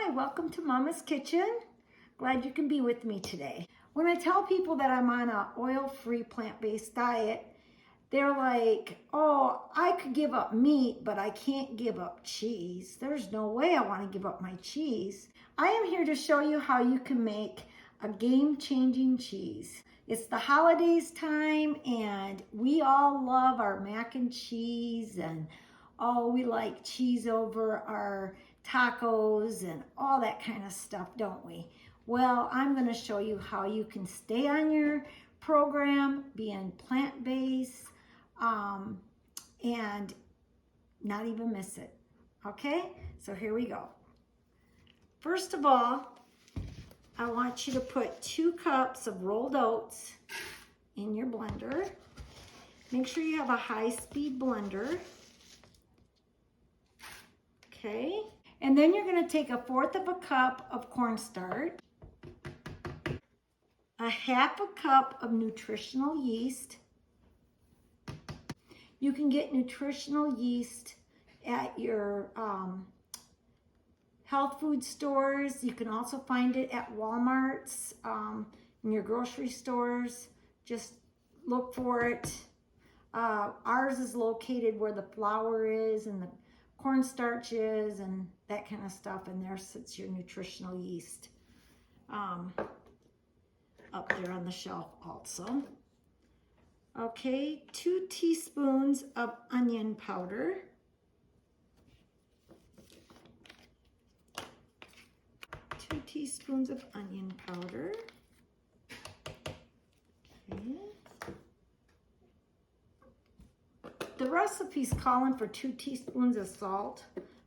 Hi, welcome to Mama's Kitchen. Glad you can be with me today. When I tell people that I'm on an oil-free plant-based diet, they're like, oh, I could give up meat, but I can't give up cheese. There's no way I want to give up my cheese. I am here to show you how you can make a game-changing cheese. It's the holidays time and we all love our mac and cheese and oh, we like cheese over our tacos and all that kind of stuff, don't we? Well, I'm going to show you how you can stay on your program, being plant-based, and not even miss it. Okay, so here we go. First of all, I want you to put 2 cups of rolled oats in your blender. Make sure you have a high-speed blender. Okay, and then you're going to take 1/4 cup of cornstarch, 1/2 cup of nutritional yeast. You can get nutritional yeast at your health food stores. You can also find it at Walmart's, in your grocery stores. Just look for it. Ours is located where the flour is and the cornstarch is and that kind of stuff, and there sits your nutritional yeast up there on the shelf also. Okay, 2 teaspoons of onion powder, 2 teaspoons of onion powder. Okay. The recipe's calling for 2 teaspoons of salt,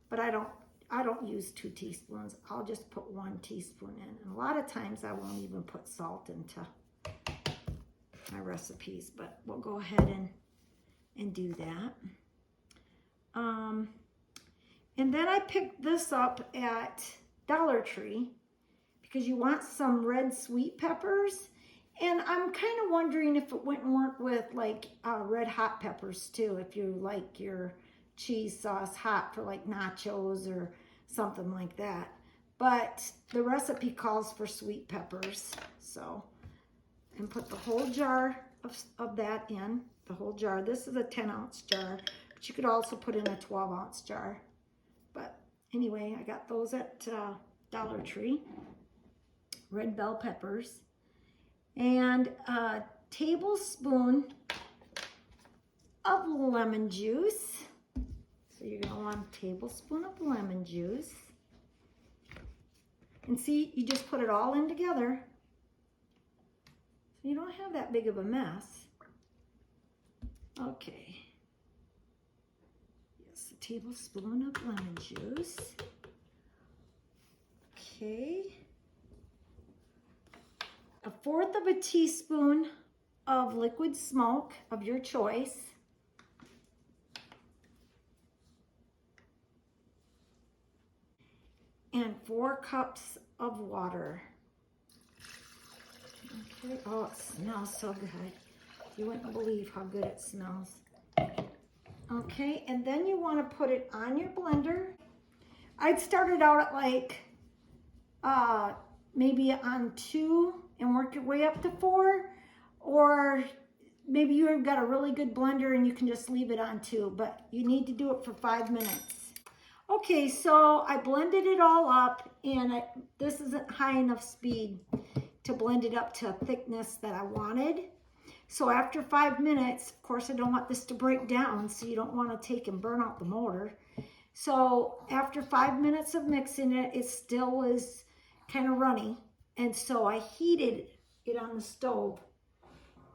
but I don't use 2 teaspoons. I'll just put 1 teaspoon in. And a lot of times I won't even put salt into my recipes, but we'll go ahead and do that. And then I picked this up at Dollar Tree because you want some red sweet peppers. And I'm kind of wondering if it wouldn't work with like red hot peppers too, if you like your cheese sauce hot for like nachos or something like that. But the recipe calls for sweet peppers. So, and put the whole jar of that in, the whole jar. This is a 10-ounce jar, but you could also put in a 12-ounce jar. But anyway, I got those at Dollar Tree. Red bell peppers. And a tablespoon of lemon juice. So you're going to want a tablespoon of lemon juice. And see, you just put it all in together. So you don't have that big of a mess. Okay. Yes, a tablespoon of lemon juice. Okay. 1/4 teaspoon of liquid smoke of your choice. And 4 cups of water. Okay, oh, it smells so good. You wouldn't believe how good it smells. Okay, and then you want to put it on your blender. I'd start it out at like, maybe on 2 and work your way up to 4, or maybe you've got a really good blender and you can just leave it on 2, but you need to do it for 5 minutes. Okay, so I blended it all up, and this isn't high enough speed to blend it up to a thickness that I wanted. So after 5 minutes, of course I don't want this to break down, so you don't want to take and burn out the motor. So after 5 minutes of mixing it, it still was kind of runny. And so I heated it on the stove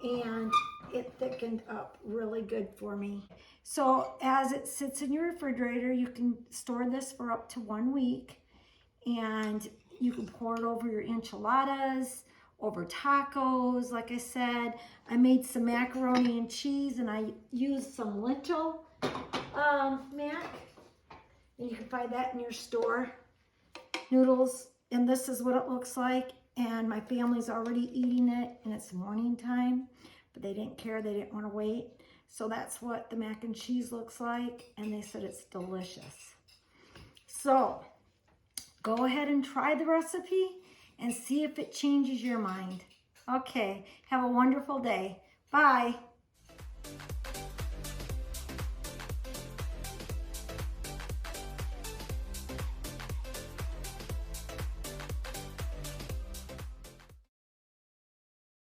and it thickened up really good for me. So as it sits in your refrigerator, you can store this for up to 1 week, and you can pour it over your enchiladas, over tacos. Like I said, I made some macaroni and cheese, and I used some lentil mac, and you can find that in your store. Noodles. And this is what it looks like, and my family's already eating it, and it's morning time, but they didn't care, they didn't want to wait. So that's what the mac and cheese looks like, and they said it's delicious. So go ahead and try the recipe and see if it changes your mind. Okay, have a wonderful day. Bye.